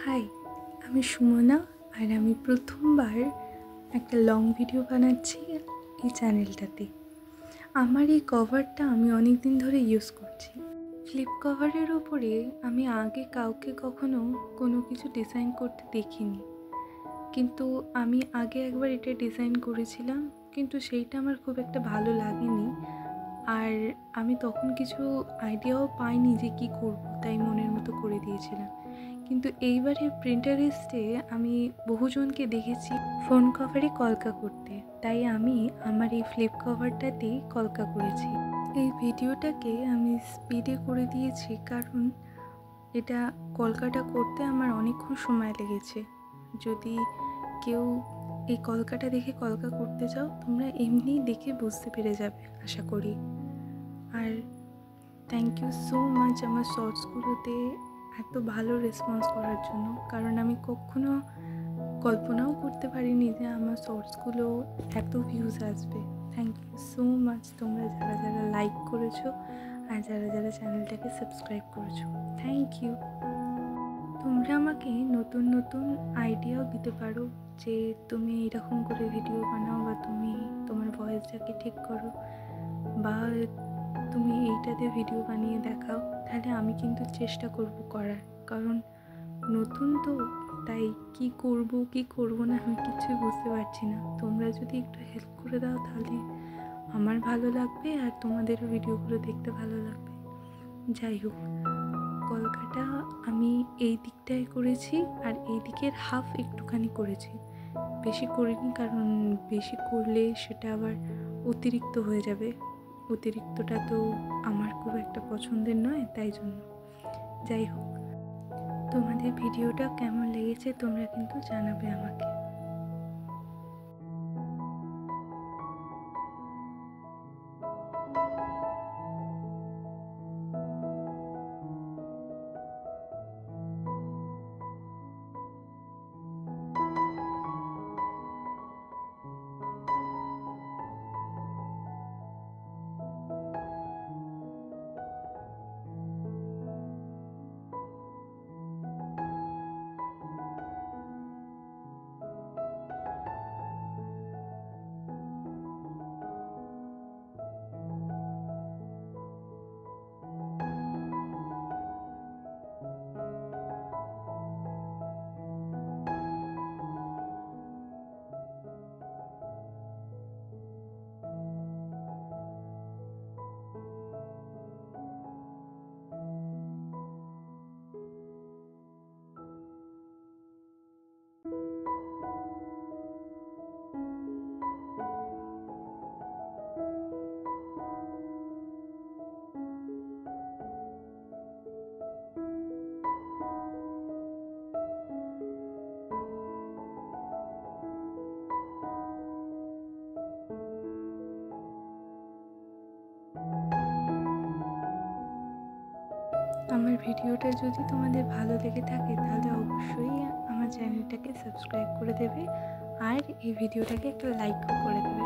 High, আমি সুমনা আর আমি প্রথমবার একটা লং ভিডিও বানাচ্ছি এই চ্যানেলটাতে। আমার এই কভারটা আমি অনেক দিন ধরে ইউজ করছি। ফ্লিপ কভারের ওপরে আমি আগে কাউকে কখনো কোনো কিছু ডিজাইন করতে দেখিনি, কিন্তু আমি আগে একবার এটা ডিজাইন করেছিলাম, কিন্তু সেইটা আমার খুব একটা ভালো লাগেনি। আর আমি তখন কিছু আইডিয়াও পাইনি যে কী করব, তাই মনের মতো করে দিয়েছিলাম। কিন্তু এইবারে প্রিন্টারেস্টে আমি বহুজনকে দেখেছি ফোন কভারে কলকা করতে, তাই আমি আমার এই ফ্লিপ কভারটাতেই কলকা করেছি। এই ভিডিওটাকে আমি স্পিডে করে দিয়েছি কারণ এটা কলকাটা করতে আমার অনেকক্ষণ সময় লেগেছে। যদি কেউ এই কলকাটা দেখে কলকা করতে চাও, তোমরা এমনিই দেখে বুঝতে পেরে যাবে আশা করি। আর থ্যাংক ইউ সো মাচ আমার শর্টসগুলোতে এত ভালো রেসপন্স করার জন্য, কারণ আমি কখনো কল্পনাও করতে পারিনি যে আমার শর্টসগুলো এত ভিউজ আসবে। থ্যাংক ইউ সো মাচ তোমরা যারা যারা লাইক করেছো আর যারা যারা চ্যানেলটাকে সাবস্ক্রাইব করেছো, থ্যাংক ইউ। তোমরা আমাকে নতুন নতুন আইডিয়াও দিতে পারো যে তুমি এরকম করে ভিডিও বানাও, বা তুমি তোমার ভয়েসটাকে ঠিক করো, বা তুমি এইটাতে ভিডিও বানিয়ে দেখাও। তাহলে আমি কিন্তু চেষ্টা করব করার, কারণ নতুন তো, তাই কি করব না আমি কিছুই বুঝতে পারছি না। তোমরা যদি একটু হেল্প করে দাও তাহলে আমার ভালো লাগবে আর তোমাদেরও ভিডিওগুলো দেখতে ভালো লাগবে। যাই হোক, কলকাটা আমি এই দিকটায় করেছি আর এই দিকের হাফ একটুখানি করেছি, বেশি করিনি, কারণ বেশি করলে সেটা আবার অতিরিক্ত হয়ে যাবে। অতিরিক্তটা তো আমার খুব একটা পছন্দের নয়, তাই জন্য। যাই হোক, তোমাদের ভিডিওটা কেমন লেগেছে তোমরা কিন্তু জানাবে আমাকে। আমার ভিডিওটা যদি তোমাদের ভালো লেগে থাকে তাহলে অবশ্যই আমার চ্যানেলটাকে সাবস্ক্রাইব করে দেবে আর এই ভিডিওটাকে একটা লাইকও করে দেবে।